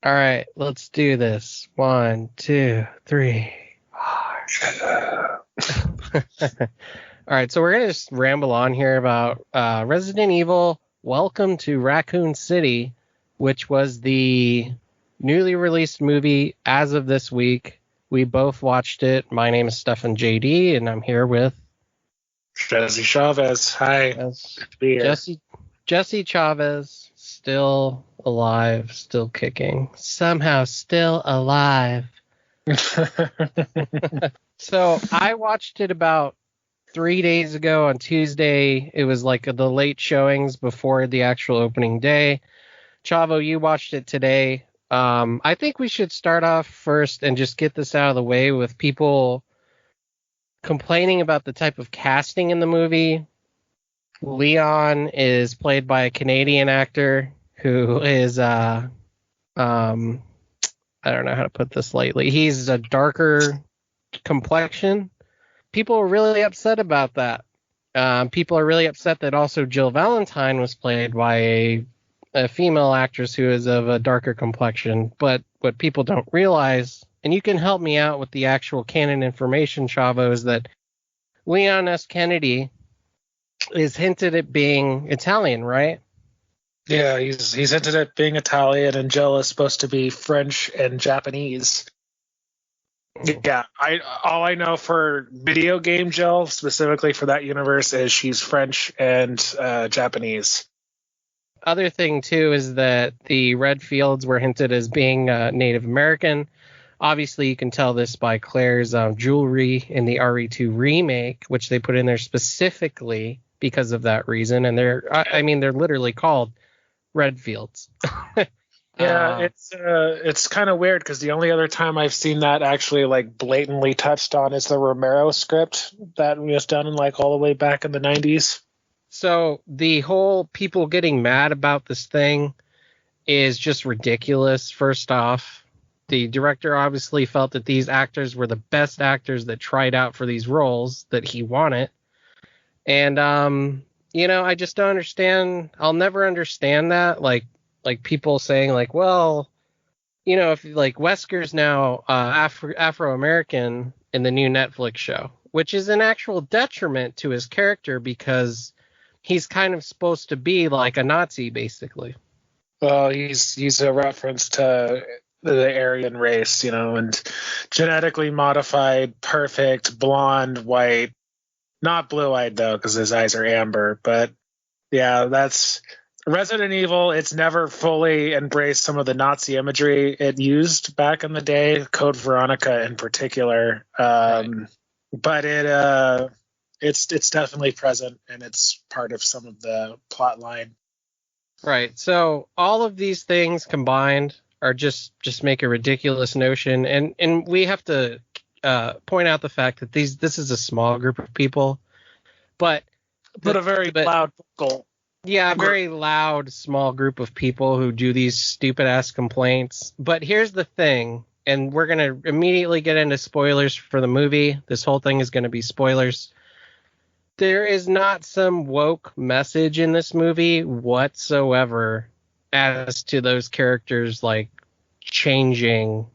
All right, let's do this. 1, 2, 3. All right, so we're gonna just ramble on here about Resident Evil. Welcome to Raccoon City, which was the newly released movie as of this week. We both watched it. My name is Stefan JD, and I'm here with Jesse Chavez. Hi. Good to be here. Jesse Chavez, still alive, still kicking, somehow still alive. So I watched it about 3 days ago on Tuesday. It was like the late showings before the actual opening day. Chavo, you watched it today. I think we should start off first and just get this out of the way with people complaining about the type of casting in the movie. Leon is played by a Canadian actor who is I don't know how to put this lightly. He's a darker complexion. People are really upset about that. People are really upset that also Jill Valentine was played by a female actress who is of a darker complexion. But what people don't realize, and you can help me out with the actual canon information, Chavo, is that Leon S. Kennedy is hinted at being Italian, right? Yeah, he's hinted at being Italian, and Jill is supposed to be French and Japanese. Yeah, all I know for video game Jill, specifically for that universe, is she's French and Japanese. Other thing too is that the red fields were hinted as being Native American. Obviously, you can tell this by Claire's jewelry in the RE2 remake, which they put in there specifically because of that reason. And they're literally called red fields. Yeah, it's kind of weird because the only other time I've seen that actually like blatantly touched on is the Romero script that was done in like all the way back in the 90s. So the whole people getting mad about this thing is just ridiculous. First off, the director obviously felt that these actors were the best actors that tried out for these roles that he wanted. And, I just don't understand. I'll never understand that. Like people saying like, well, if like Wesker's now Afro-American in the new Netflix show, which is an actual detriment to his character because he's kind of supposed to be like a Nazi, basically. Well, he's a reference to the Aryan race, and genetically modified, perfect, blonde, white, not blue-eyed though, because his eyes are amber. But yeah, that's Resident Evil. It's never fully embraced some of the Nazi imagery it used back in the day, Code Veronica in particular. Right. But it's definitely present, and it's part of some of the plot line. Right. So all of these things combined are just make a ridiculous notion, and we have to point out the fact that this is a small group of people, but a very loud vocal. Yeah, a very loud small group of people who do these stupid ass complaints. But here's the thing, and we're gonna immediately get into spoilers for the movie. This whole thing is gonna be spoilers. There is not some woke message in this movie whatsoever as to those characters like changing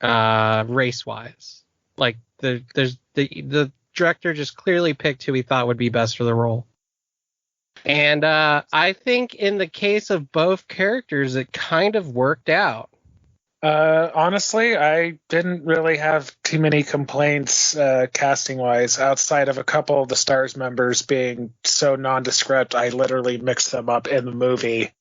race wise. Like the director just clearly picked who he thought would be best for the role. And I think in the case of both characters, it kind of worked out. Honestly, I didn't really have too many complaints casting-wise, outside of a couple of the STARS members being so nondescript. I literally mixed them up in the movie.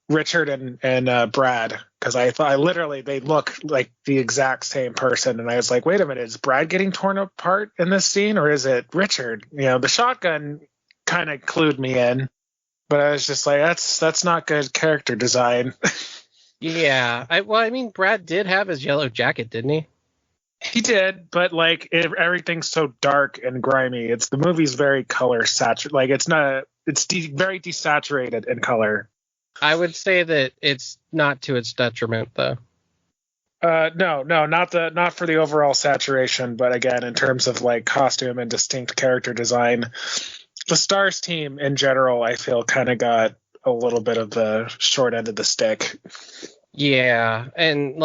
Richard and Brad, because I thought they look like the exact same person, and I was like, wait a minute, is Brad getting torn apart in this scene, or is it Richard? The shotgun kind of clued me in, but I was just like, that's not good character design. Yeah, Brad did have his yellow jacket, didn't he? He did, but like everything's so dark and grimy. The movie's very color saturated. Like it's very desaturated in color. I would say that it's not to its detriment, though. No, not for the overall saturation, but again, in terms of like costume and distinct character design, the STARS team in general, I feel kind of got a little bit of the short end of the stick. Yeah, and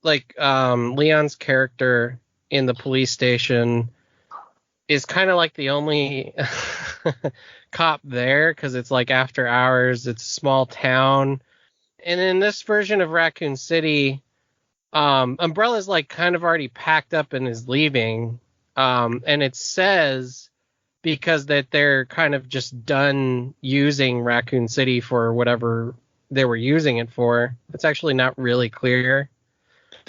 Leon's character in the police station is kind of like the only cop there because it's like after hours, it's a small town. And in this version of Raccoon City, Umbrella's like kind of already packed up and is leaving. And it says because that they're kind of just done using Raccoon City for whatever they were using it for. It's actually not really clear.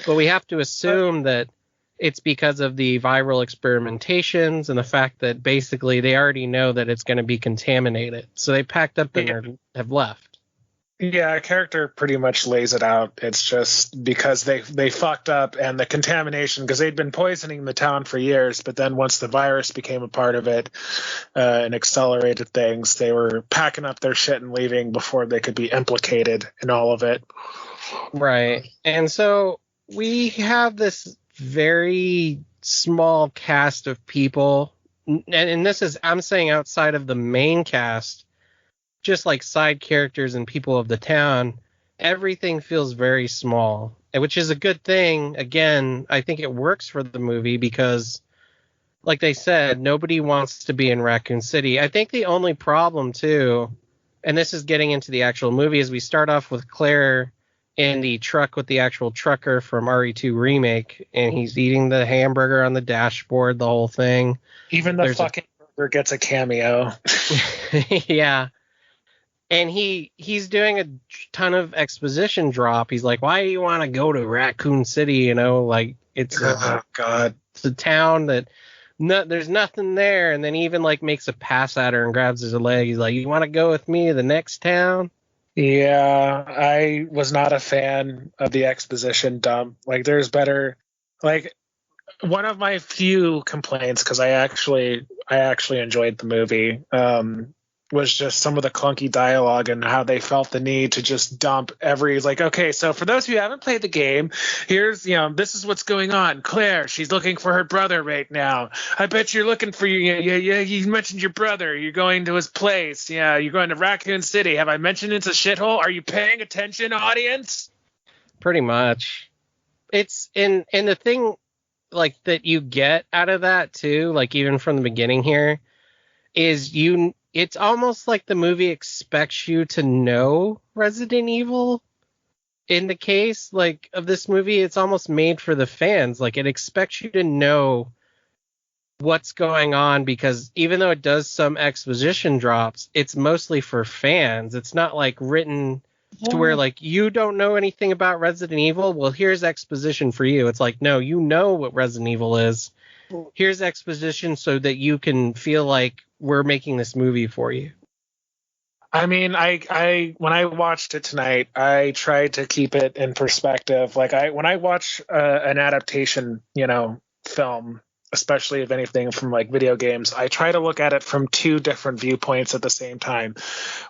But we have to assume that it's because of the viral experimentations and the fact that basically they already know that it's going to be contaminated. So they packed up and have left. Yeah, a character pretty much lays it out. It's just because they fucked up and the contamination, because they'd been poisoning the town for years, but then once the virus became a part of it and accelerated things, they were packing up their shit and leaving before they could be implicated in all of it. Right. And so we have this very small cast of people. And this is, I'm saying outside of the main cast, just like side characters and people of the town, everything feels very small, which is a good thing. Again, I think it works for the movie because, like they said, nobody wants to be in Raccoon City. I think the only problem, too, and this is getting into the actual movie, is we start off with Claire in the truck with the actual trucker from RE2 Remake, and he's eating the hamburger on the dashboard, the whole thing. Even the fucking burger gets a cameo. Yeah. And he's doing a ton of exposition drop. He's like, why do you want to go to Raccoon City? You know, like it's Oh God, it's a town that there's nothing there. And then he even like makes a pass at her and grabs his leg. He's like, you want to go with me to the next town? Yeah, I was not a fan of the exposition dump. Like, there's better. Like, one of my few complaints, because I actually enjoyed the movie, was just some of the clunky dialogue and how they felt the need to just dump every, like, okay, so for those of you who haven't played the game, here's, this is what's going on. Claire, she's looking for her brother right now. I bet you're looking for you mentioned your brother. You're going to his place. Yeah, you're going to Raccoon City. Have I mentioned it's a shithole? Are you paying attention, audience? Pretty much. It's in the thing like that you get out of that too, like even from the beginning here, is it's almost like the movie expects you to know Resident Evil. In the case like of this movie, it's almost made for the fans. Like it expects you to know what's going on because even though it does some exposition drops, it's mostly for fans. It's not like written to where like you don't know anything about Resident Evil. Well, here's exposition for you. It's like, no, you know what Resident Evil is. Here's exposition so that you can feel like we're making this movie for you. I mean, I when I watched it tonight, I tried to keep it in perspective. Like when I watch an adaptation, film, especially of anything from like video games, I try to look at it from two different viewpoints at the same time.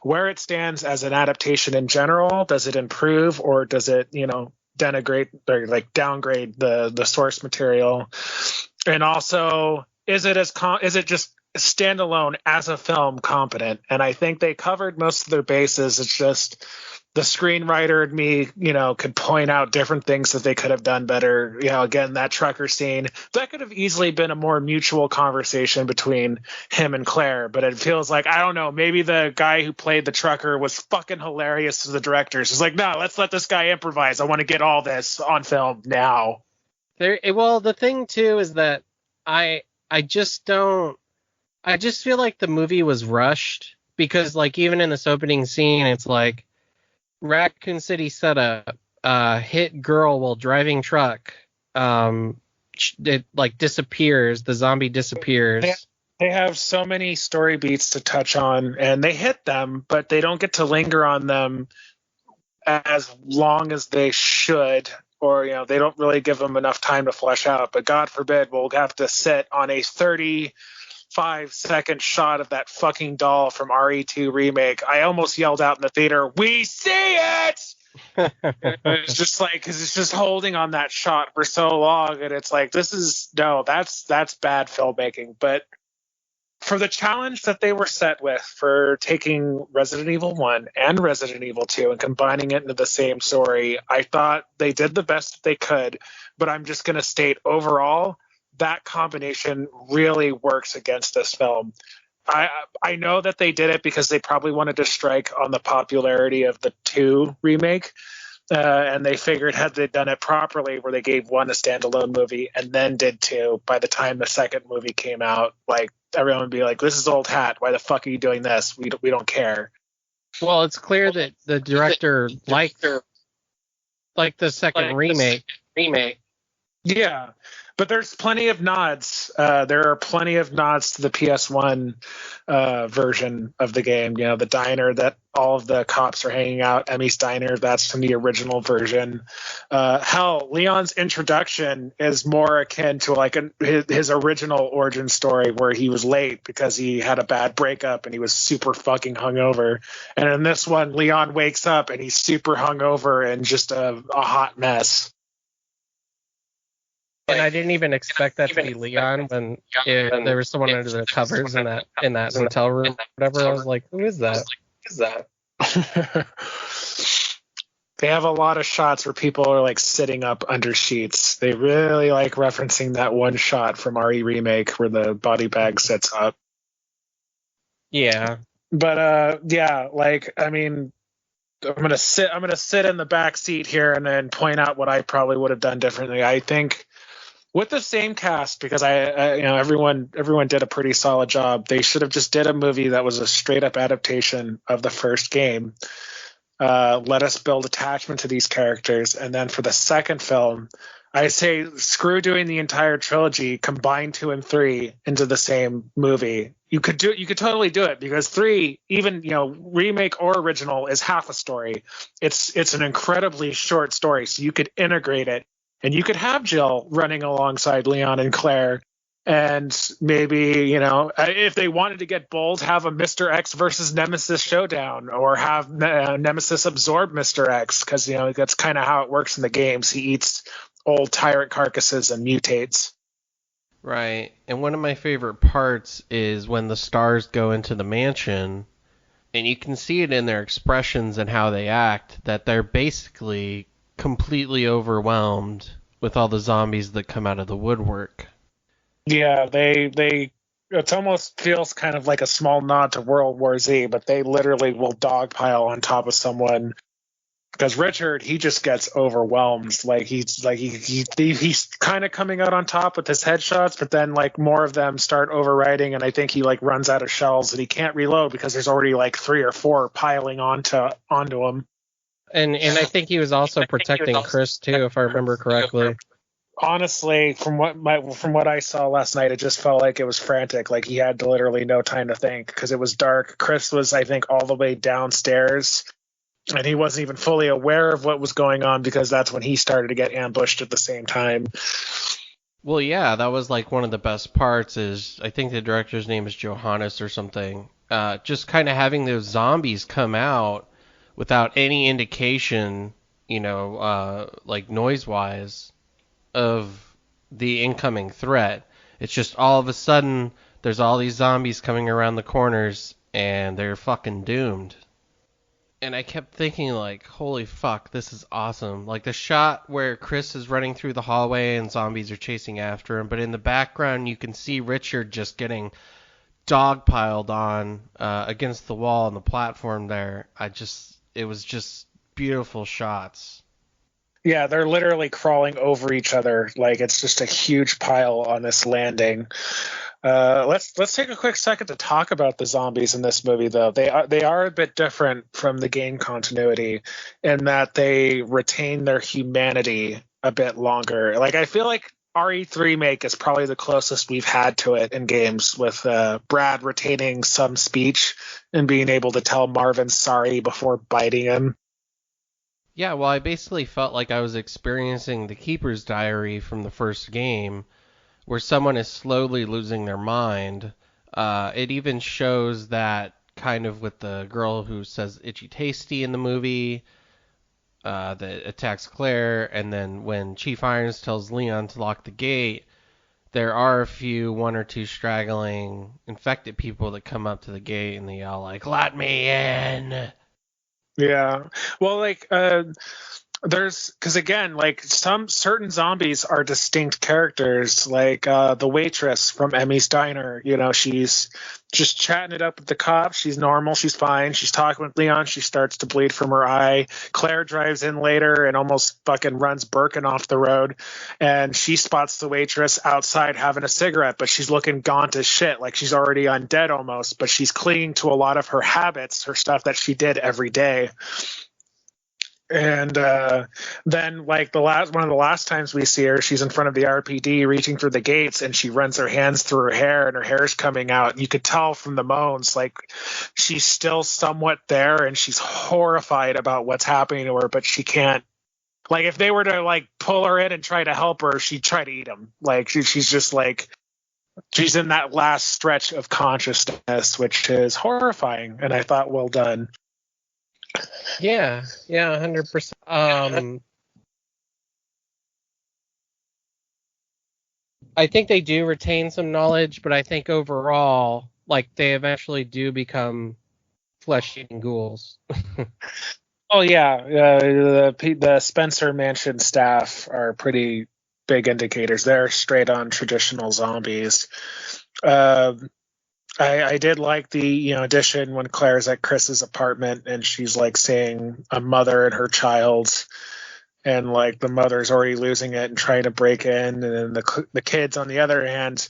Where it stands as an adaptation in general, does it improve or does it, denigrate or like downgrade the source material? And also, is it just standalone as a film competent? And I think they covered most of their bases. It's just the screenwriter and me, could point out different things that they could have done better. Again, that trucker scene, that could have easily been a more mutual conversation between him and Claire, but it feels like, I don't know, maybe the guy who played the trucker was fucking hilarious to the directors. It's like, no, let's let this guy improvise. I want to get all this on film now. Well, the thing too is that I just feel like the movie was rushed because like even in this opening scene, it's like Raccoon City setup, hit girl while driving truck. It like disappears. The zombie disappears. They have so many story beats to touch on, and they hit them, but they don't get to linger on them as long as they should, or they don't really give them enough time to flesh out. But God forbid we'll have to sit on a 35-second shot of that fucking doll from RE2 Remake. I almost yelled out in the theater, "We see it!" It's just like, because it's just holding on that shot for so long, and it's like, that's bad filmmaking. But for the challenge that they were set with for taking Resident Evil 1 and Resident Evil 2 and combining it into the same story, I thought they did the best they could, but I'm just going to state overall, that combination really works against this film. I know that they did it because they probably wanted to strike on the popularity of the 2 remake, and they figured had they done it properly, where they gave 1 a standalone movie and then did 2, by the time the second movie came out, like everyone would be like, "This is old hat. Why the fuck are you doing this? We don't care." Well, it's clear that the director liked the second remake. Yeah, but there's plenty of nods. There are plenty of nods to the PS1 version of the game. You know, the diner that all of the cops are hanging out, Emmy's Diner, that's from the original version. Hell, Leon's introduction is more akin to like his original origin story, where he was late because he had a bad breakup and he was super fucking hungover. And in this one, Leon wakes up and he's super hungover and just a hot mess. And I didn't even expect that to be Leon when there was someone under the covers in that hotel room, whatever. I was like, who is that? They have a lot of shots where people are like sitting up under sheets. They really like referencing that one shot from RE Remake where the body bag sits up. Yeah. But yeah, like, I mean, I'm gonna sit in the back seat here and then point out what I probably would have done differently. I think with the same cast, because I you know, everyone did a pretty solid job. They should have just did a movie that was a straight up adaptation of the first game. Let us build attachment to these characters, and then for the second film, I say screw doing the entire trilogy, combine 2 and 3 into the same movie. You could totally do it, because 3, even, you know, remake or original, is half a story. It's an incredibly short story, so you could integrate it. And you could have Jill running alongside Leon and Claire, and maybe, you know, if they wanted to get bold, have a Mr. X versus Nemesis showdown, or have Nemesis absorb Mr. X, because, you know, that's kind of how it works in the games. He eats old tyrant carcasses and mutates. Right. And one of my favorite parts is when the stars go into the mansion, and you can see it in their expressions and how they act, that they're basically completely overwhelmed with all the zombies that come out of the woodwork. Yeah, they it almost feels kind of like a small nod to World War Z, but they literally will dogpile on top of someone, because Richard, he just gets overwhelmed. Like he's kind of coming out on top with his headshots, but then like more of them start overriding, and I think he like runs out of shells and he can't reload because there's already like 3 or 4 piling onto him. And I think he was also protecting Chris too, if I remember correctly. Honestly, from what I saw last night, it just felt like it was frantic. Like he had literally no time to think because it was dark. Chris was, I think, all the way downstairs, and he wasn't even fully aware of what was going on, because that's when he started to get ambushed at the same time. Well, yeah, that was like one of the best parts. Is I think the director's name is Johannes or something. Just kind of having those zombies come out without any indication, you know, like noise-wise, of the incoming threat. It's just all of a sudden there's all these zombies coming around the corners and they're fucking doomed. And I kept thinking, like, holy fuck, this is awesome. Like the shot where Chris is running through the hallway and zombies are chasing after him, but in the background you can see Richard just getting dogpiled on against the wall on the platform there. It was just beautiful shots. Yeah, they're literally crawling over each other. Like it's just a huge pile on this landing. Let's take a quick second to talk about the zombies in this movie, though. They are a bit different from the game continuity in that they retain their humanity a bit longer. Like I feel like RE3 Make is probably the closest we've had to it in games, with Brad retaining some speech and being able to tell Marvin sorry before biting him. Yeah, well, I basically felt like I was experiencing the Keeper's Diary from the first game, where someone is slowly losing their mind. It even shows that kind of with the girl who says itchy tasty in the movie, that attacks Claire, and then when Chief Irons tells Leon to lock the gate, there are a few, one or two straggling infected people that come up to the gate and they yell like, "Let me in!" Yeah. Well, like, there's, because again, like, some certain zombies are distinct characters, like the waitress from Emmy's Diner. She's just chatting it up with the cops. She's normal. She's fine. She's talking with Leon. She starts to bleed from her eye. Claire drives in later and almost fucking runs Birkin off the road. And she spots the waitress outside having a cigarette, but she's looking gaunt as shit, like she's already undead almost. But she's clinging to a lot of her habits, her stuff that she did every day. And then, like, one of the last times we see her, she's in front of the RPD reaching for the gates, and she runs her hands through her hair, and her hair's coming out. And you could tell from the moans, like, she's still somewhat there, and she's horrified about what's happening to her, but she can't. Like, if they were to, like, pull her in and try to help her, she'd try to eat them. Like, she's just like, she's in that last stretch of consciousness, which is horrifying. And I thought, well done. Yeah, 100%. I think they do retain some knowledge, but I think overall, like, they eventually do become flesh-eating ghouls. Oh yeah, the Spencer Mansion staff are pretty big indicators. They're straight on traditional zombies. I did like the addition when Claire's at Chris's apartment and she's like seeing a mother and her child, and like the mother's already losing it and trying to break in, and then the kids on the other hand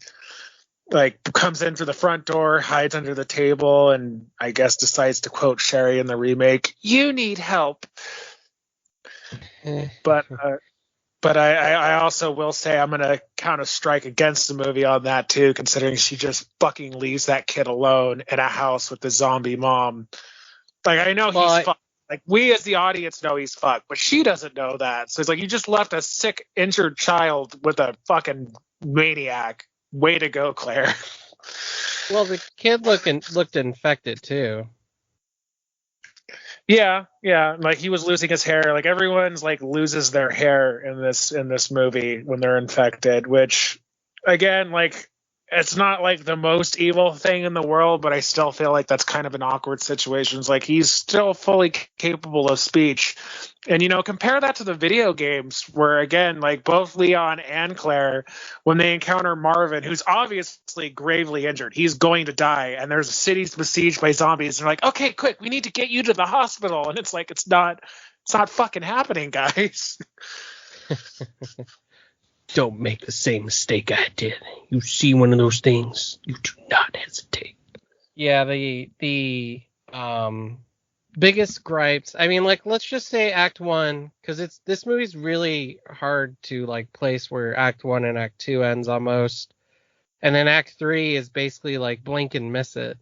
like comes in through the front door, hides under the table, and I guess decides to quote Sherry in the remake, "You need help." But I also will say I'm going to count a strike against the movie on that too, considering she just fucking leaves that kid alone in a house with the zombie mom. Like, I know he's fucked. Like, we as the audience know he's fucked, but she doesn't know that. So it's like, you just left a sick, injured child with a fucking maniac. Way to go, Claire. Well, the kid looked infected too. Yeah, like he was losing his hair. Like, everyone's like loses their hair in this movie when they're infected, which again, like, it's not like the most evil thing in the world, but I still feel like that's kind of an awkward situation. It's like he's still fully capable of speech. And compare that to the video games where, again, like both Leon and Claire, when they encounter Marvin, who's obviously gravely injured, he's going to die, and there's cities besieged by zombies, and they're like, okay, quick, we need to get you to the hospital. And it's like, it's not fucking happening, guys. Don't make the same mistake I did. You see one of those things, you do not hesitate. Yeah, the biggest gripes. I mean, like, let's just say Act 1, because this movie's really hard to like place where Act 1 and Act 2 ends almost, and then Act 3 is basically like blink and miss it.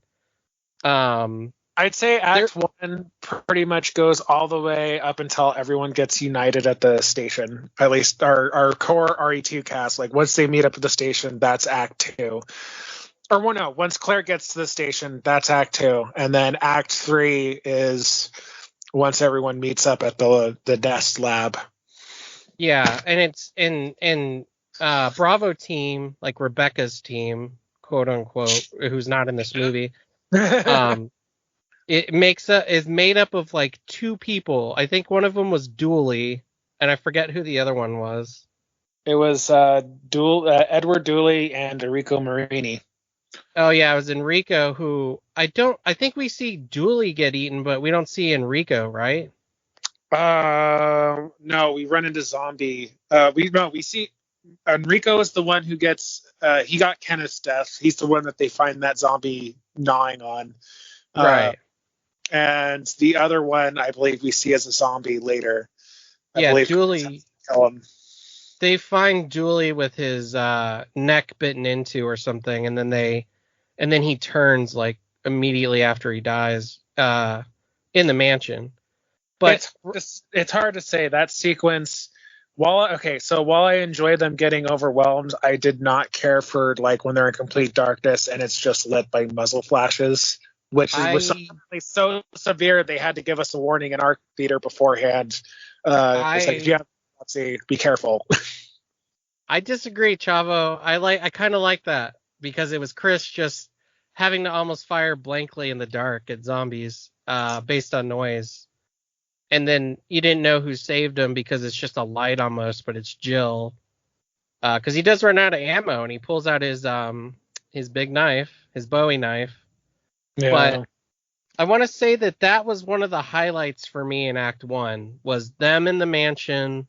I'd say Act 1 pretty much goes all the way up until everyone gets united at the station. At least our core RE2 cast. Like, once they meet up at the station, that's Act 2. Or, well, no, once Claire gets to the station, that's Act 2. And then Act 3 is once everyone meets up at the Nest lab. Yeah, and it's in Bravo team, like Rebecca's team, quote unquote, who's not in this movie. It is made up of like two people. I think one of them was Dooley, and I forget who the other one was. It was Edward Dooley and Enrico Marini. Oh yeah, it was Enrico, who I think we see Dooley get eaten, but we don't see Enrico, right? No, we run into zombie. We see Enrico is the one who gets he got Kenneth's death. He's the one that they find that zombie gnawing on. Right. And the other one, I believe, we see as a zombie later. Dooley. They find Dooley with his neck bitten into or something, and then he turns like immediately after he dies in the mansion. But it's hard to say that sequence. While I enjoy them getting overwhelmed, I did not care for like when they're in complete darkness and it's just lit by muzzle flashes. Which was so severe they had to give us a warning in our theater beforehand. It's like, if you have be careful. I disagree, Chavo. I kind of like that because it was Chris just having to almost fire blankly in the dark at zombies, based on noise. And then you didn't know who saved him because it's just a light almost, but it's Jill. Because he does run out of ammo and he pulls out his big knife, his Bowie knife. But Yeah. I want to say that was one of the highlights for me in Act One was them in the mansion.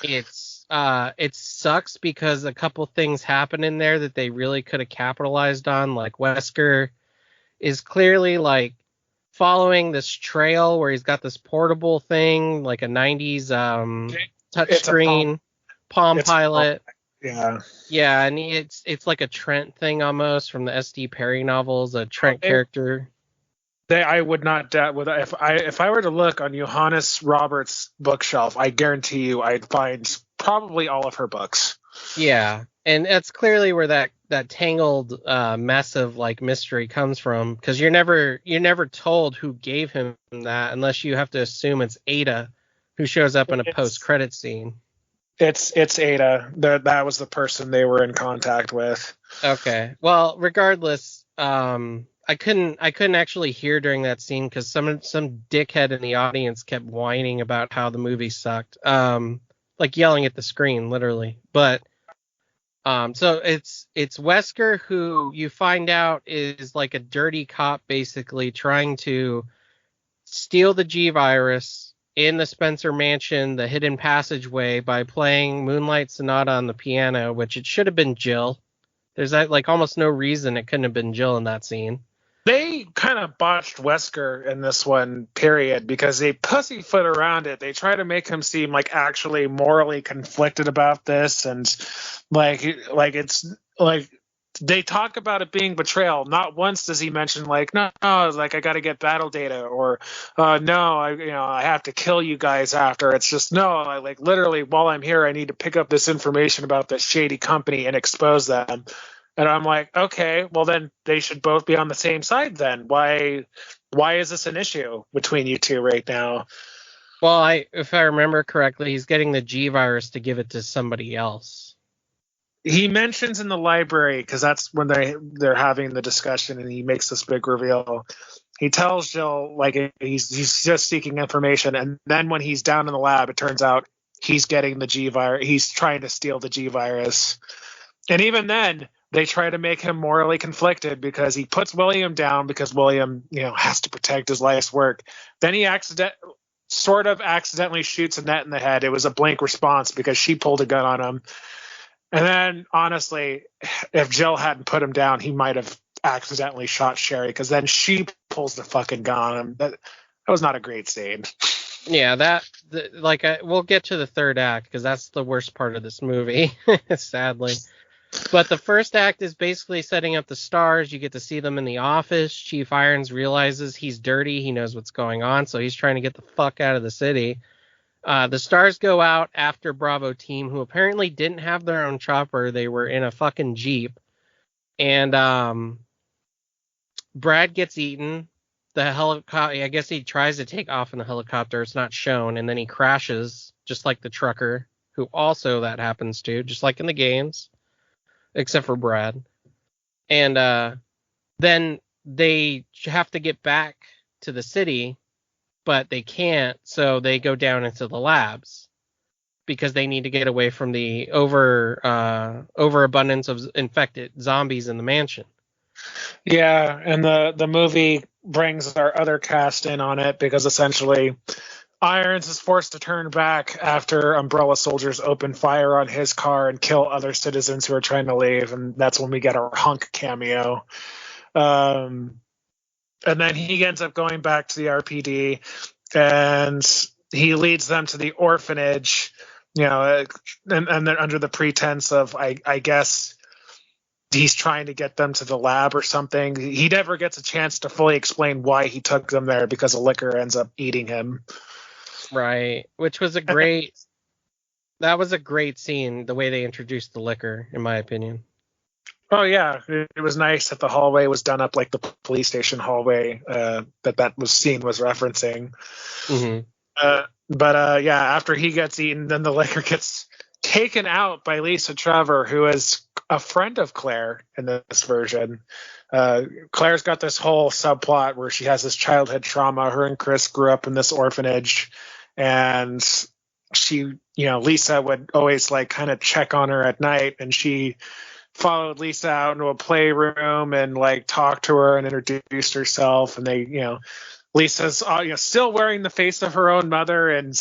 It sucks because a couple things happen in there that they really could have capitalized on. Like Wesker is clearly like following this trail where he's got this portable thing, like a 90s It's a touchscreen Palm it's a palm. Pilot. Yeah. Yeah, and it's like a Trent thing almost from the S.D. Perry novels, a Trent They, character. I would not doubt with if I were to look on Johannes Roberts' bookshelf, I guarantee you I'd find probably all of her books. Yeah, and that's clearly where that tangled mess of like mystery comes from, because you're never told who gave him that unless you have to assume it's Ada, who shows up in a post It's credit scene. it's Ada. That was the person they were in contact with. Okay, well, regardless, I couldn't actually hear during that scene because some dickhead in the audience kept whining about how the movie sucked, like yelling at the screen, literally, but. So it's Wesker, who you find out is like a dirty cop, basically trying to steal the G virus in the Spencer Mansion, the hidden passageway, by playing Moonlight Sonata on the piano, which it should have been Jill. There's like almost no reason it couldn't have been Jill in that scene. They kind of botched Wesker in this one, period, because they pussyfoot around it. They try to make him seem like actually morally conflicted about this, and like it's like they talk about it being betrayal. Not once does he mention like, no, like I got to get battle data, or no, I have to kill you guys after. It's just no, like literally while I'm here, I need to pick up this information about this shady company and expose them. And I'm like, okay, well then they should both be on the same side then. Why is this an issue between you two right now? Well, if I remember correctly, he's getting the G virus to give it to somebody else. He mentions in the library, because that's when they're having the discussion, and he makes this big reveal. He tells Jill like he's just seeking information, and then when he's down in the lab, it turns out he's getting the G virus. He's trying to steal the G virus, and even then they try to make him morally conflicted because he puts William down because William, has to protect his life's work. Then he sort of accidentally shoots Annette in the head. It was a blank response because she pulled a gun on him. And then, honestly, if Jill hadn't put him down, he might have accidentally shot Sherry, because then she pulls the fucking gun on him. That was not a great scene. Yeah, we'll get to the third act because that's the worst part of this movie, sadly. But the first act is basically setting up the stars. You get to see them in the office. Chief Irons realizes he's dirty. He knows what's going on, so he's trying to get the fuck out of the city. The stars go out after Bravo team, who apparently didn't have their own chopper. They were in a fucking Jeep. And Brad gets eaten. The helicopter, I guess he tries to take off in the helicopter. It's not shown. And then he crashes, just like the trucker, who also that happens to, just like in the games, except for Brad. And then they have to get back to the city, but they can't, so they go down into the labs because they need to get away from the overabundance of infected zombies in the mansion. Yeah, and the movie brings our other cast in on it because essentially Irons is forced to turn back after Umbrella soldiers open fire on his car and kill other citizens who are trying to leave, and that's when we get our Hunk cameo. And then he ends up going back to the RPD, and he leads them to the orphanage, and then under the pretense of, I guess, he's trying to get them to the lab or something. He never gets a chance to fully explain why he took them there because the liquor ends up eating him. Right, which was that was a great scene, the way they introduced the liquor, in my opinion. Oh yeah, it was nice that the hallway was done up like the police station hallway scene was referencing. Mm-hmm. But yeah, after he gets eaten, then the liquor gets taken out by Lisa Trevor, who is a friend of Claire in this version. Claire's got this whole subplot where she has this childhood trauma. Her and Chris grew up in this orphanage, and she, Lisa would always like kind of check on her at night, and she followed Lisa out into a playroom and like talked to her and introduced herself. And they, Lisa's still wearing the face of her own mother, and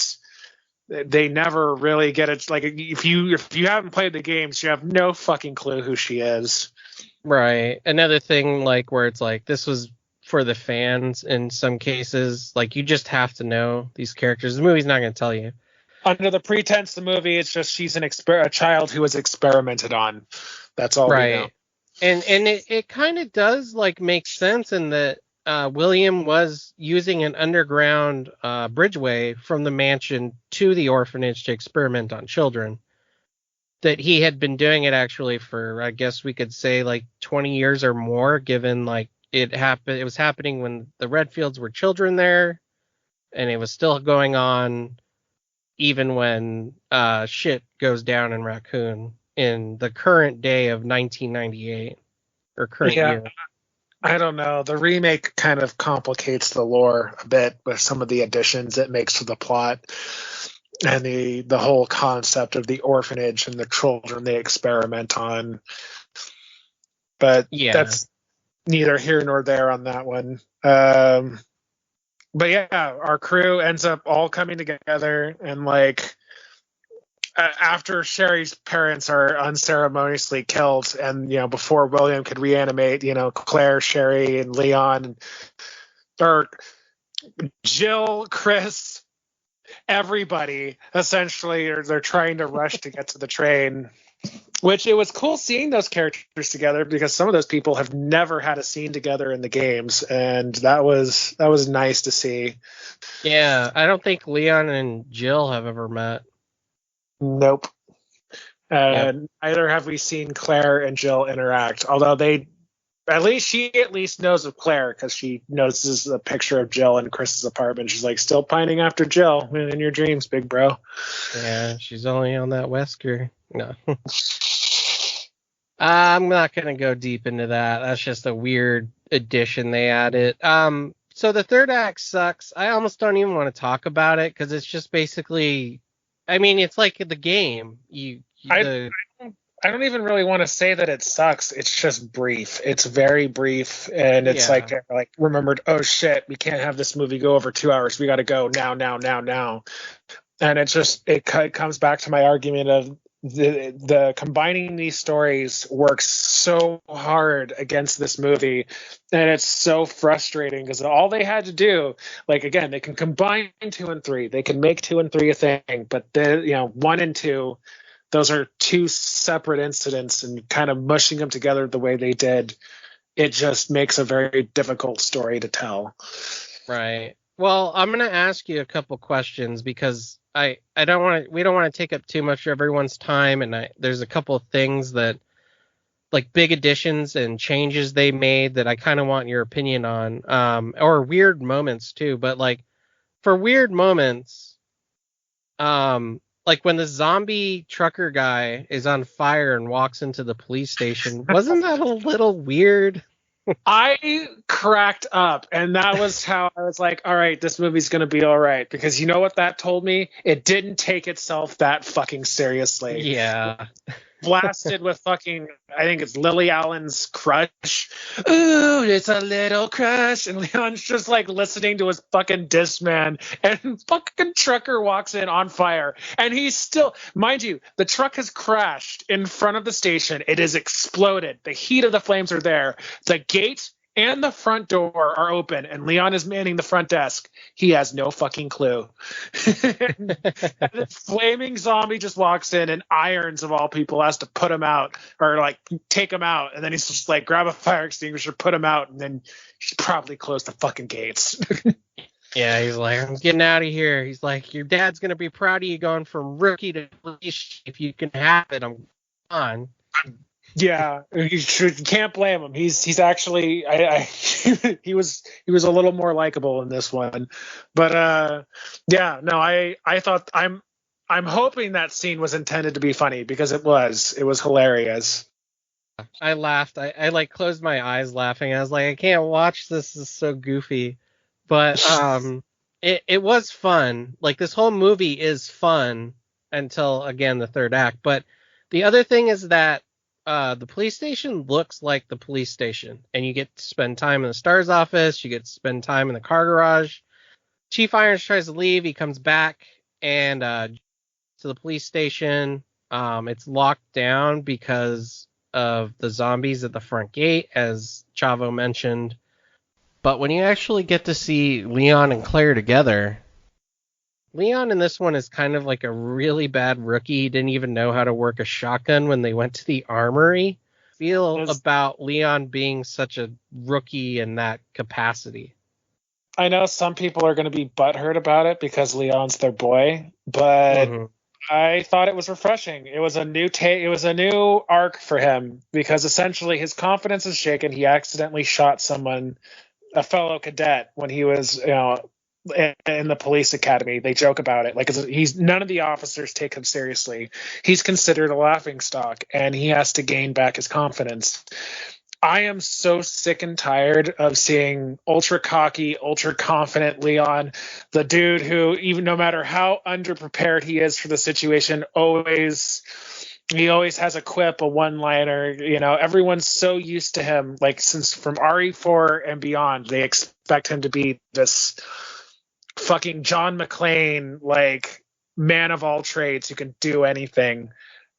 they never really get it. Like if you haven't played the games, you have no fucking clue who she is. Right. Another thing, like, where it's like, this was for the fans in some cases. Like, you just have to know these characters. The movie's not going to tell you. Under the pretense the movie, it's just she's a child who was experimented on. That's all we know. And it kind of does, like, make sense in that William was using an underground bridgeway from the mansion to the orphanage to experiment on children. That he had been doing it actually for, I guess we could say, like 20 years or more, given like it was happening when the Redfields were children there, and it was still going on even when shit goes down in Raccoon in the current day of 1998 or current year. I don't know. The remake kind of complicates the lore a bit with some of the additions it makes to the plot. And the whole concept of the orphanage and the children they experiment on. But that's neither here nor there on that one. But yeah, our crew ends up all coming together, and like after Sherry's parents are unceremoniously killed, and before William could reanimate, Claire, Sherry, and Leon, or Jill, Chris, everybody essentially they're trying to rush to get to the train, which it was cool seeing those characters together, because some of those people have never had a scene together in the games, and that was nice to see. I don't think Leon and Jill have ever met. Nope. Neither have we seen Claire and Jill interact, although she at least knows of Claire, because she notices a picture of Jill in Chris's apartment. She's like, still pining after Jill in your dreams, big bro. Yeah, she's only on that Wesker. No. I'm not going to go deep into that. That's just a weird addition they added. So the third act sucks. I almost don't even want to talk about it, because it's just basically, I mean, it's like the game. I don't even really want to say that it sucks. It's just brief. It's very brief, and it's like remembered, oh shit, we can't have this movie go over 2 hours. We got to go now. And it comes back to my argument of the combining these stories works so hard against this movie, and it's so frustrating, because all they had to do, like, again, they can combine 2 and 3. They can make 2 and 3 a thing, but 1 and 2, those are 2 separate incidents, and kind of mushing them together the way they did, it just makes a very difficult story to tell. Right. Well, I'm going to ask you a couple questions, because we don't want to take up too much of everyone's time, and there's a couple of things that, like, big additions and changes they made that I kind of want your opinion on, or weird moments too. But like, for weird moments, like when the zombie trucker guy is on fire and walks into the police station, wasn't that a little weird? I cracked up, and that was how I was like, all right, this movie's going to be all right, because you know what that told me? It didn't take itself that fucking seriously. Yeah. Blasted with fucking, I think it's Lily Allen's Crush. Ooh, it's a little crush. And Leon's just like listening to his fucking Discman, and fucking trucker walks in on fire. And he's still, mind you, the truck has crashed in front of the station. It has exploded. The heat of the flames are there. The gate and the front door are open, and Leon is manning the front desk. He has no fucking clue. And this flaming zombie just walks in, and Irons, of all people, has to put him out, or like take him out. And then he's just like, grab a fire extinguisher, put him out, and then should probably close the fucking gates. Yeah, he's like, I'm getting out of here. He's like, your dad's going to be proud of you going from rookie to police. If you can have it, I'm on. Yeah, you can't blame him. He's actually he was a little more likable in this one, but I thought I'm hoping that scene was intended to be funny because it was. It was hilarious. I laughed. I like closed my eyes laughing. I was like, I can't watch this. This is so goofy. But it was fun. Like this whole movie is fun until again the third act. But the other thing is that the police station looks like the police station, and you get to spend time in the STARS office. You get to spend time in the car garage. Chief Irons tries to leave. He comes back and to the police station. It's locked down because of the zombies at the front gate, as Chavo mentioned. But when you actually get to see Leon and Claire together, Leon in this one is kind of like a really bad rookie. He didn't even know how to work a shotgun when they went to the armory. Feel about Leon being such a rookie in that capacity. I know some people are going to be butthurt about it because Leon's their boy, but I thought it was refreshing. It was a new it was a new arc for him because essentially his confidence is shaken. He accidentally shot someone, a fellow cadet, when he was, in the police academy. They joke about it. Like none of the officers take him seriously. He's considered a laughingstock, and he has to gain back his confidence. I am so sick and tired of seeing ultra cocky, ultra confident Leon, the dude who, even no matter how underprepared he is for the situation, he always has a quip, a one-liner. Everyone's so used to him. Like since from RE4 and beyond, they expect him to be this fucking John McClane, like man of all trades who can do anything.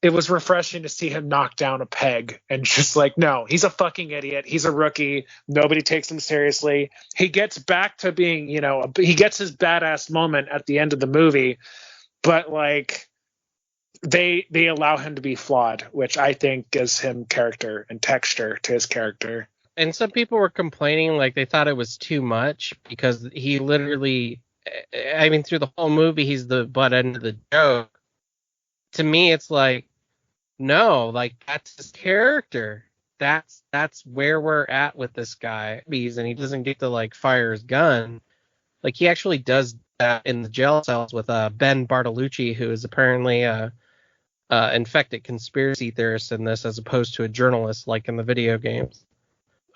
It was refreshing to see him knock down a peg and just like, no, he's a fucking idiot. He's a rookie. Nobody takes him seriously. He gets back to being, he gets his badass moment at the end of the movie, but like they allow him to be flawed, which I think gives him character and texture to his character. And some people were complaining like they thought it was too much because he literally, I mean, through the whole movie, he's the butt end of the joke. To me, it's like, no, like that's his character. That's where we're at with this guy. And he doesn't get to like fire his gun. Like he actually does that in the jail cells with Ben Bartolucci, who is apparently a infected conspiracy theorist in this, as opposed to a journalist like in the video games.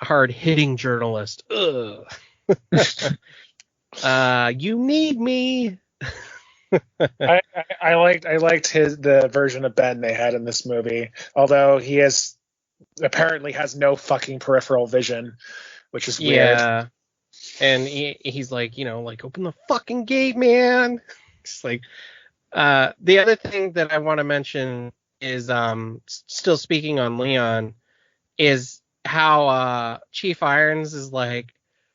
A hard-hitting journalist. Ugh. You need me. I liked the version of Ben they had in this movie, although he apparently has no fucking peripheral vision, which is weird. Yeah, and he's like, like open the fucking gate, man. It's like the other thing that I want to mention is still speaking on Leon is how Chief Irons is like,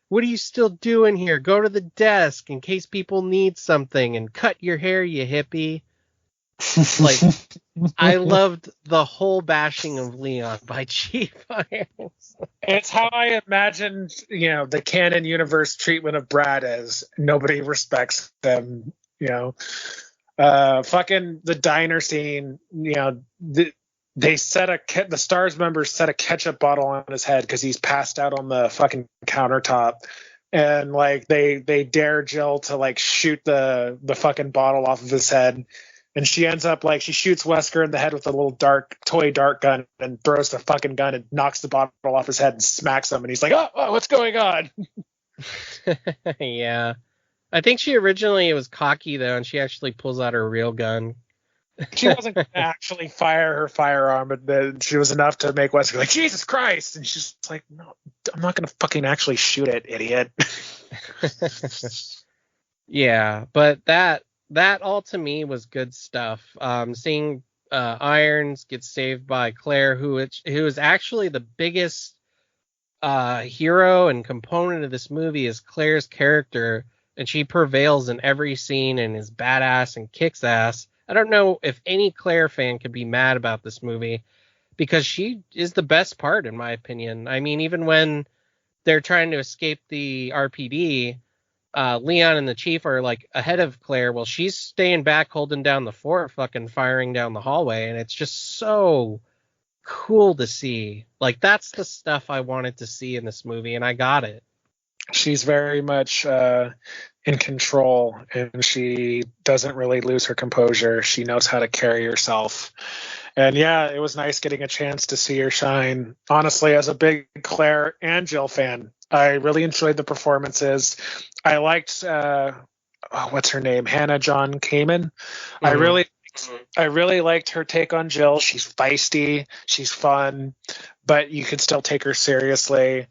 what are you still doing here? Go to the desk in case people need something and cut your hair, you hippie. Like, I loved the whole bashing of Leon by Chief Irons. It's how I imagined, the canon universe treatment of Brad as. Nobody respects them, fucking the diner scene, the STARS members set a ketchup bottle on his head because he's passed out on the fucking countertop, and like they dare Jill to like shoot the fucking bottle off of his head, and she ends up like she shoots Wesker in the head with a little toy dart gun and throws the fucking gun and knocks the bottle off his head and smacks him, and he's like, oh what's going on? Yeah, I think she originally was cocky though, and she actually pulls out her real gun. She wasn't going to actually fire her firearm, but then she was enough to make Wesker like, Jesus Christ! And she's like, no, I'm not going to fucking actually shoot it, idiot. Yeah, but that all to me was good stuff. Seeing Irons get saved by Claire, who is actually the biggest hero and component of this movie, is Claire's character, and she prevails in every scene and is badass and kicks ass. I don't know if any Claire fan could be mad about this movie because she is the best part, in my opinion. I mean, even when they're trying to escape the RPD, Leon and the Chief are like ahead of Claire. Well, she's staying back, holding down the fort, fucking firing down the hallway. And it's just so cool to see. Like, that's the stuff I wanted to see in this movie, and I got it. She's very much in control, and she doesn't really lose her composure. She knows how to carry herself. And yeah, it was nice getting a chance to see her shine. Honestly, as a big Claire and Jill fan, I really enjoyed the performances. I liked what's her name, Hannah John Kamen. I really liked her take on Jill. She's feisty, she's fun, but you could still take her seriously.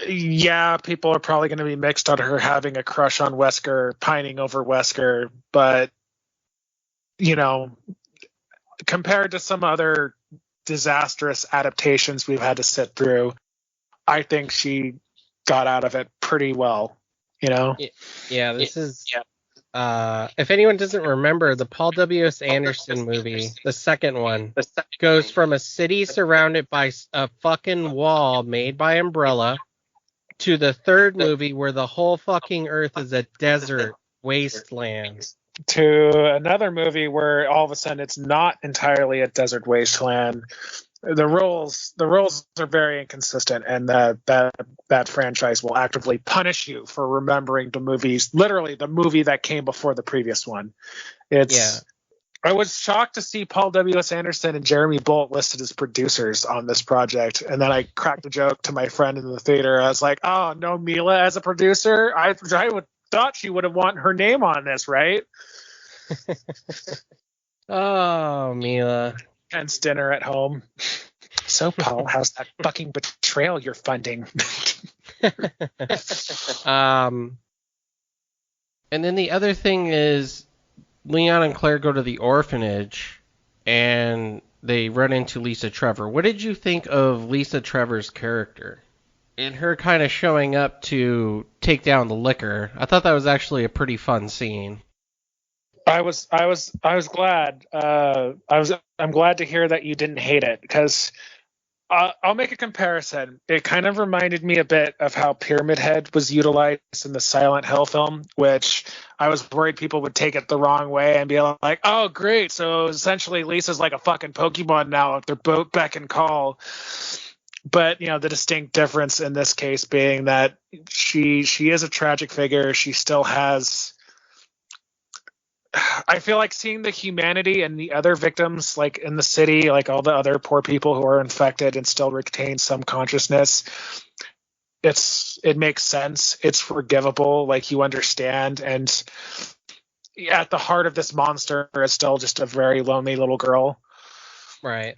Yeah, people are probably going to be mixed on her having a crush on Wesker, pining over Wesker, but you know, compared to some other disastrous adaptations we've had to sit through, I think she got out of it pretty well, you know? Yeah, this is... if anyone doesn't remember, the Paul W.S. Anderson movie, the second one, goes from a city surrounded by a fucking wall made by Umbrella to the third movie where the whole fucking earth is a desert wasteland. To another movie where all of a sudden it's not entirely a desert wasteland. The rules are very inconsistent, and that franchise will actively punish you for remembering the movies, literally the movie that came before the previous one. I was shocked to see Paul W.S. Anderson and Jeremy Bolt listed as producers on this project, and then I cracked a joke to my friend in the theater. I was like, "Oh, no, Mila as a producer? I thought she would have want her name on this, right?" Oh, Mila. Hence dinner at home. So, Paul, how's that fucking betrayal you're funding? And then the other thing is Leon and Claire go to the orphanage and they run into Lisa Trevor. What did you think of Lisa Trevor's character? And her kind of showing up to take down the liquor. I thought that was actually a pretty fun scene. I was glad. I'm glad to hear that you didn't hate it, because I'll make a comparison. It kind of reminded me a bit of how Pyramid Head was utilized in the Silent Hill film, which I was worried people would take it the wrong way and be like, "Oh, great! So essentially, Lisa's like a fucking Pokemon now if they're both beck and call." But the distinct difference in this case being that she is a tragic figure. She still has. I feel like seeing the humanity and the other victims, like in the city, like all the other poor people who are infected and still retain some consciousness, it makes sense. It's forgivable. Like, you understand. And at the heart of this monster is still just a very lonely little girl. Right.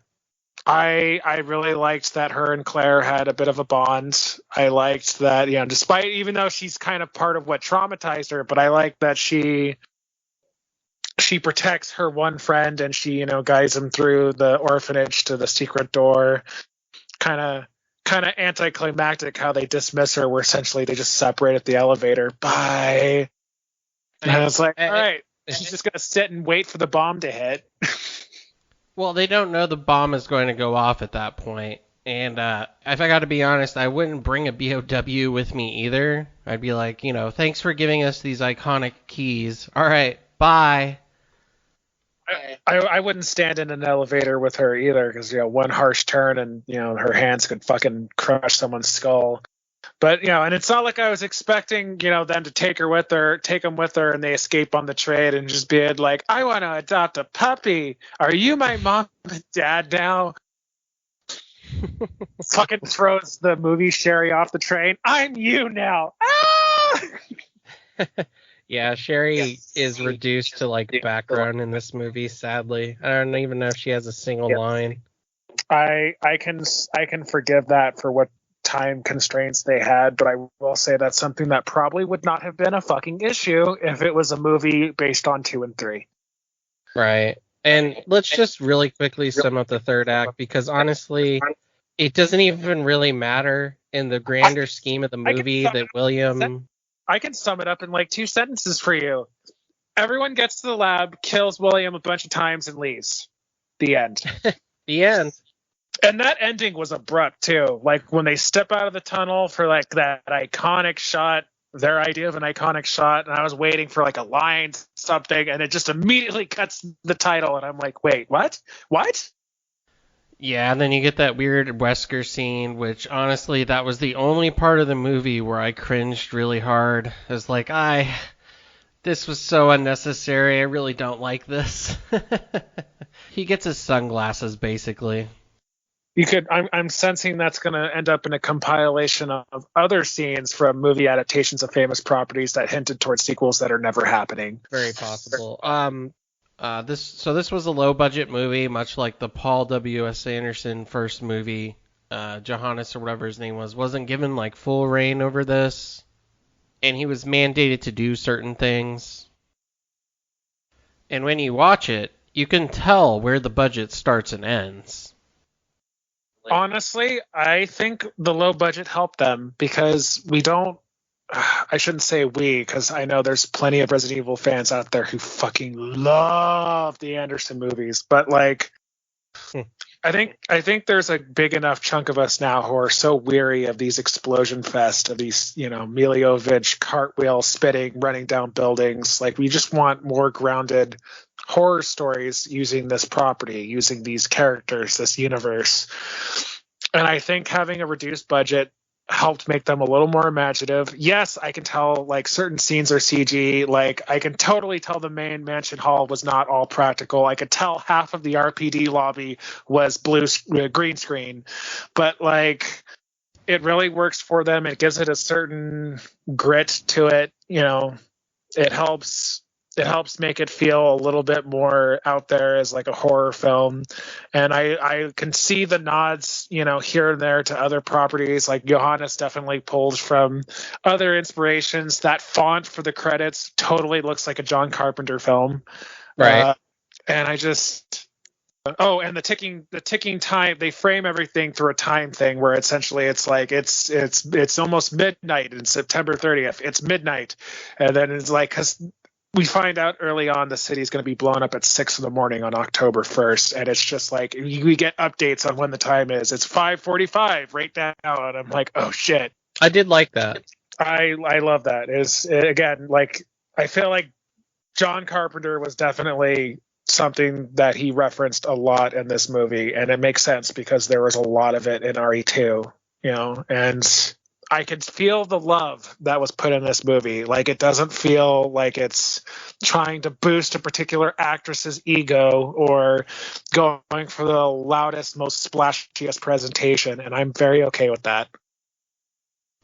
I really liked that her and Claire had a bit of a bond. I liked that, even though she's kind of part of what traumatized her, but I like that she protects her one friend, and she, guides him through the orphanage to the secret door. Kind of anticlimactic how they dismiss her, where essentially they just separate at the elevator. Bye. And I was like, all right, she's just going to sit and wait for the bomb to hit. Well, they don't know the bomb is going to go off at that point. And if I got to be honest, I wouldn't bring a BOW with me either. I'd be like, thanks for giving us these iconic keys. All right, bye. I wouldn't stand in an elevator with her either, because one harsh turn and her hands could fucking crush someone's skull. But and it's not like I was expecting them to take them with her, and they escape on the train and just be like, "I want to adopt a puppy. Are you my mom and dad now?" Fucking throws the movie Sherry off the train. "I'm you now." Ah! Yeah, Sherry is reduced to background in this movie, sadly. I don't even know if she has a single line. I can forgive that for what time constraints they had, but I will say that's something that probably would not have been a fucking issue if it was a movie based on 2 and 3. Right. And let's just really quickly sum up the third act, because honestly, it doesn't even really matter in the grander scheme of the movie that William... I can sum it up in 2 sentences for you. Everyone gets to the lab, kills William a bunch of times, and leaves. The end. The end. And that ending was abrupt too. Like, when they step out of the tunnel for that iconic shot, their idea of an iconic shot, and I was waiting for a line, something, and it just immediately cuts the title, and I'm like, wait, what? Yeah, and then you get that weird Wesker scene, which honestly, that was the only part of the movie where I cringed really hard. I was like, this was so unnecessary. I really don't like this. He gets his sunglasses, basically. I'm sensing that's going to end up in a compilation of other scenes from movie adaptations of famous properties that hinted towards sequels that are never happening. Very possible. This was a low budget movie, much like the Paul W.S. Anderson first movie. Johannes or whatever his name wasn't given like full reign over this, and he was mandated to do certain things. And when you watch it, you can tell where the budget starts and ends. Honestly, I think the low budget helped them because I shouldn't say we, because I know there's plenty of Resident Evil fans out there who fucking love the Anderson movies, but like, I think there's a big enough chunk of us now who are so weary of these explosion fest, of these, Miljovic cartwheel spitting, running down buildings. Like, we just want more grounded horror stories using this property, using these characters, this universe. And I think having a reduced budget helped make them a little more imaginative. Yes, I can tell like certain scenes are CG. Like, I can totally tell the main mansion hall was not all practical. I could tell half of the RPD lobby was green screen, but like, it really works for them. It gives it a certain grit to it. It helps make it feel a little bit more out there as like a horror film. And I can see the nods, here and there to other properties. Like, Johannes definitely pulled from other inspirations. That font for the credits totally looks like a John Carpenter film. Right. And I just... Oh, and the ticking time, they frame everything through a time thing where essentially it's like it's almost midnight in September 30th. It's midnight. And then it's like, because we find out early on the city's going to be blown up at 6 a.m. on October 1st, and it's just like we get updates on when the time is. It's 5:45 right now, and I'm like, oh shit. I did like that. I love that. Again, like, I feel like John Carpenter was definitely something that he referenced a lot in this movie, and it makes sense because there was a lot of it in RE2, and I could feel the love that was put in this movie. Like, it doesn't feel like it's trying to boost a particular actress's ego or going for the loudest, most splashiest presentation, and I'm very okay with that.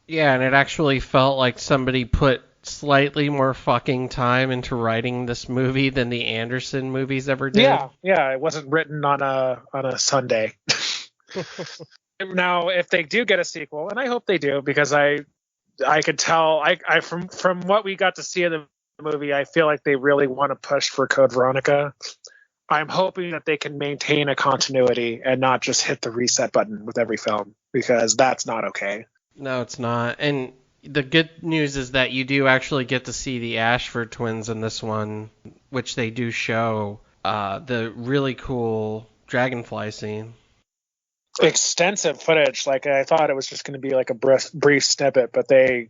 Yeah, and it actually felt like somebody put slightly more fucking time into writing this movie than the Anderson movies ever did. Yeah, it wasn't written on a Sunday. Now, if they do get a sequel, and I hope they do, because I could tell I from what we got to see in the movie, I feel like they really want to push for Code Veronica. I'm hoping that they can maintain a continuity and not just hit the reset button with every film, because that's not okay. No, it's not. And the good news is that you do actually get to see the Ashford twins in this one, which they do show the really cool dragonfly scene. Extensive footage. Like, I thought it was just going to be like a brief snippet, but they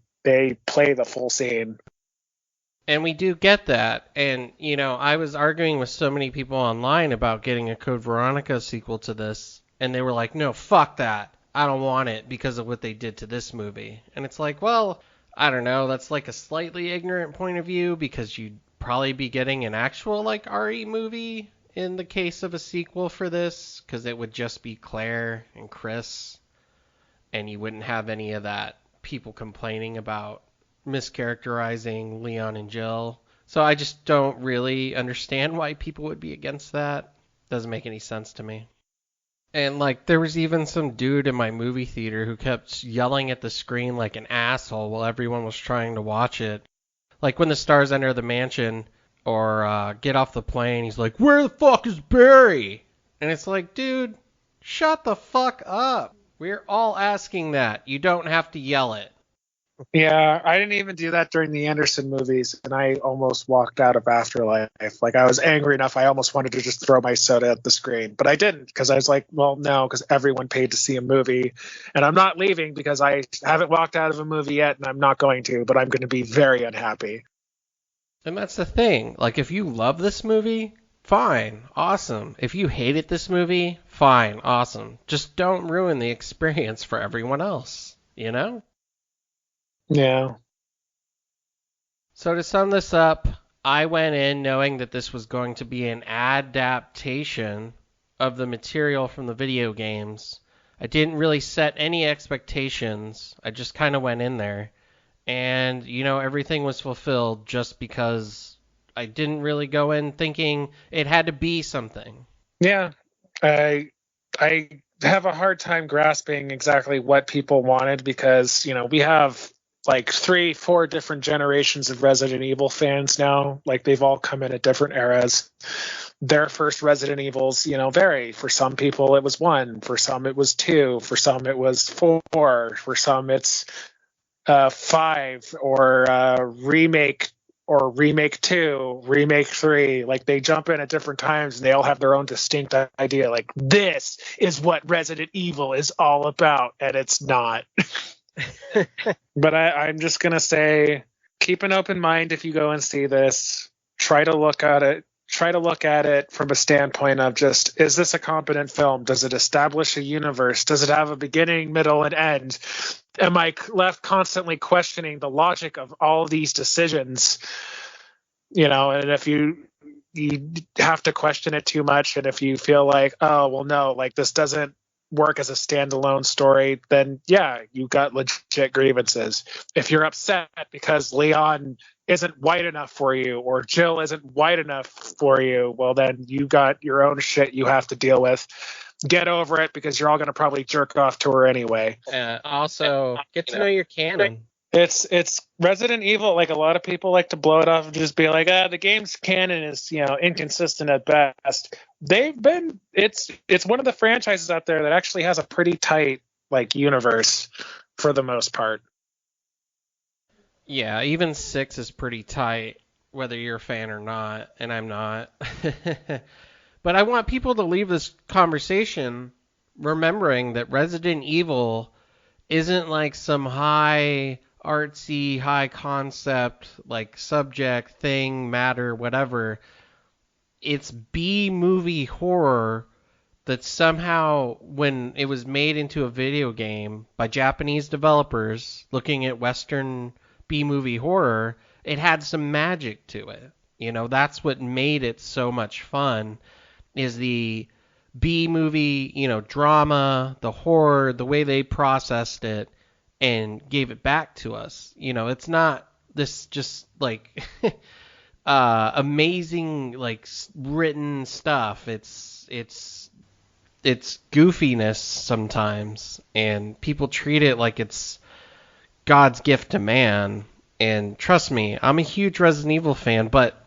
play the full scene. And we do get that. And, I was arguing with so many people online about getting a Code Veronica sequel to this, and they were like, no, fuck that. I don't want it because of what they did to this movie. And it's like, well, I don't know. That's like a slightly ignorant point of view, because you'd probably be getting an actual like RE movie in the case of a sequel for this, because it would just be Claire and Chris, and you wouldn't have any of that people complaining about mischaracterizing Leon and Jill. So I just don't really understand why people would be against that. Doesn't make any sense to me. And like, there was even some dude in my movie theater who kept yelling at the screen like an asshole while everyone was trying to watch it. Like, when the stars enter the mansion or get off the plane, he's like, where the fuck is Barry? And it's like, dude, shut the fuck up. We're all asking that. You don't have to yell it. Yeah, I didn't even do that during the Anderson movies, and I almost walked out of Afterlife. Like, I was angry enough, I almost wanted to just throw my soda at the screen. But I didn't, because I was like, well, no, because everyone paid to see a movie. And I'm not leaving because I haven't walked out of a movie yet, and I'm not going to, but I'm going to be very unhappy. And that's the thing. Like, if you love this movie, fine, awesome. If you hated this movie, fine, awesome. Just don't ruin the experience for everyone else, you know? Yeah. So to sum this up, I went in knowing that this was going to be an adaptation of the material from the video games. I didn't really set any expectations. I just kind of went in there. And, everything was fulfilled just because I didn't really go in thinking it had to be something. Yeah. I have a hard time grasping exactly what people wanted because, we have like 3-4 different generations of Resident Evil fans now. Like they've all come in at different eras. Their first Resident Evils, vary. For some people it was 1, for some it was 2, for some it was 4, for some it's 5, or remake, or remake 2, remake 3. Like they jump in at different times and they all have their own distinct idea. Like this is what Resident Evil is all about, and it's not. But I'm just gonna say, keep an open mind if you go and see this. Try to look at it from a standpoint of just, is this a competent film? Does it establish a universe? Does it have a beginning, middle, and end? Am I left constantly questioning the logic of all these decisions? And if you have to question it too much, and if you feel like, oh, well, no, like this doesn't work as a standalone story, then yeah, you got legit grievances. If you're upset because Leon isn't white enough for you, or Jill isn't white enough for you, well, then you got your own shit you have to deal with. Get over it, because you're all going to probably jerk off to her anyway. Also, get to know your canon. It's Resident Evil. Like a lot of people like to blow it off and just be like, the game's canon is inconsistent at best. It's one of the franchises out there that actually has a pretty tight like universe for the most part. Yeah, even 6 is pretty tight, whether you're a fan or not, and I'm not. But I want people to leave this conversation remembering that Resident Evil isn't like some high artsy, high concept, like subject, thing, matter, whatever. It's B movie horror that somehow, when it was made into a video game by Japanese developers looking at Western B movie horror, it had some magic to it. That's what made it so much fun, is the B movie, drama, the horror, the way they processed it and gave it back to us. It's not this just like amazing like written stuff. It's goofiness sometimes, and people treat it like it's God's gift to man. And trust me, I'm a huge Resident Evil fan, but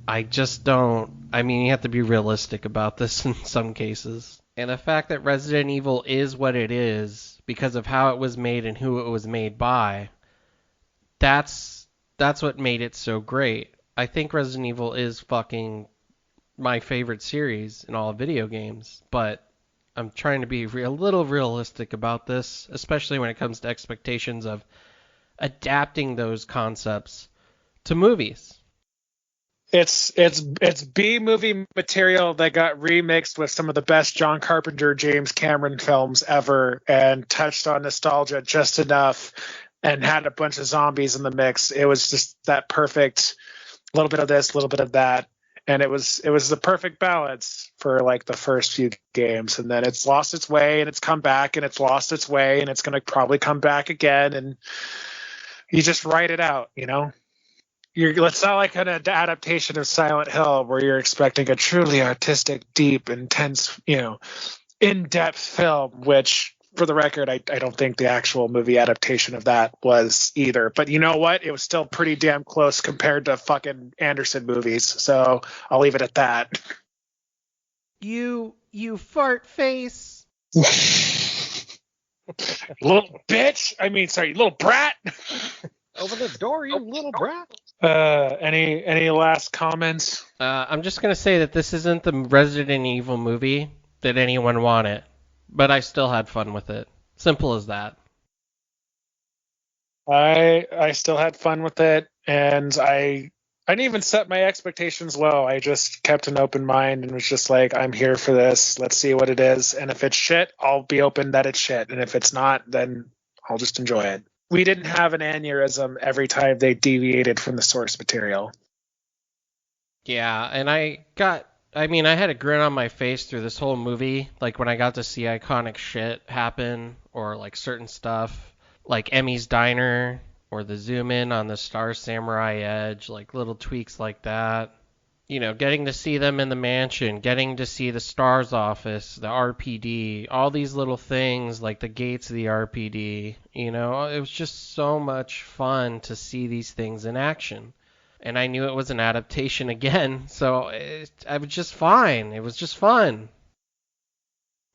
I just don't. I mean, you have to be realistic about this in some cases. And the fact that Resident Evil is what it is because of how it was made and who it was made by, that's what made it so great. I think Resident Evil is fucking my favorite series in all video games, but I'm trying to be a little realistic about this, especially when it comes to expectations of adapting those concepts to movies. It's B movie material that got remixed with some of the best John Carpenter, James Cameron films ever, and touched on nostalgia just enough, and had a bunch of zombies in the mix. It was just that perfect little bit of this, little bit of that, and it was the perfect balance for like the first few games. And then it's lost its way, and it's come back, and it's lost its way, and it's going to probably come back again, and you just write it out, It's not like an adaptation of Silent Hill where you're expecting a truly artistic, deep, intense, in-depth film, which, for the record, I don't think the actual movie adaptation of that was either. But you know what? It was still pretty damn close compared to fucking Anderson movies. So I'll leave it at that. You fart face. Little bitch. I mean, sorry, little brat. Open the door, you little brat. Any last comments? I'm just gonna say that this isn't the Resident Evil movie that anyone wanted, but I still had fun with it. Simple as that. I still had fun with it, and I I didn't even set my expectations low. I just kept an open mind and was just like, I'm here for this. Let's see what it is. And if it's shit, I'll be open that it's shit. And if it's not, then I'll just enjoy it. We didn't have an aneurysm every time they deviated from the source material. Yeah, and I had a grin on my face through this whole movie. Like when I got to see iconic shit happen, or like certain stuff, like Emmy's Diner, or the zoom in on the Star Samurai Edge, like little tweaks like that. You know, getting to see them in the mansion, getting to see the Star's office, the RPD, all these little things like the gates of the RPD. You know, it was just so much fun to see these things in action. And I knew it was an adaptation again, so I was just fine. It was just fun.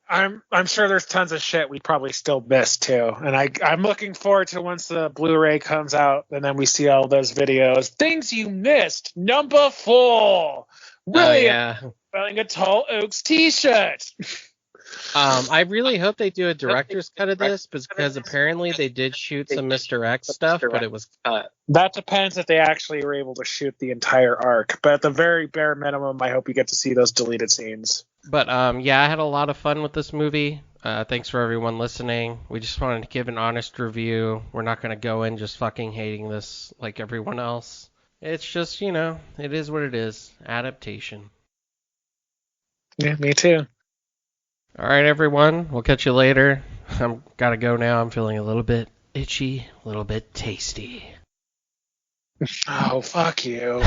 I'm sure there's tons of shit we probably still missed too, and I'm looking forward to once the Blu-ray comes out and then we see all those videos. Things you missed. Number 4. Really, Yeah. wearing a Tall Oaks T-shirt. I really hope they do a director's cut of this because apparently they did shoot some Mr. X stuff, but it was cut. That depends if they actually were able to shoot the entire arc. But at the very bare minimum, I hope you get to see those deleted scenes. But yeah, I had a lot of fun with this movie. Thanks for everyone listening. We just wanted to give an honest review. We're not going to go in just fucking hating this like everyone else. It's just, you know, it is what it is. Adaptation. Yeah, me too. All right, everyone. We'll catch you later. I'm gotta go now. I'm feeling a little bit itchy, a little bit tasty. Oh, fuck you.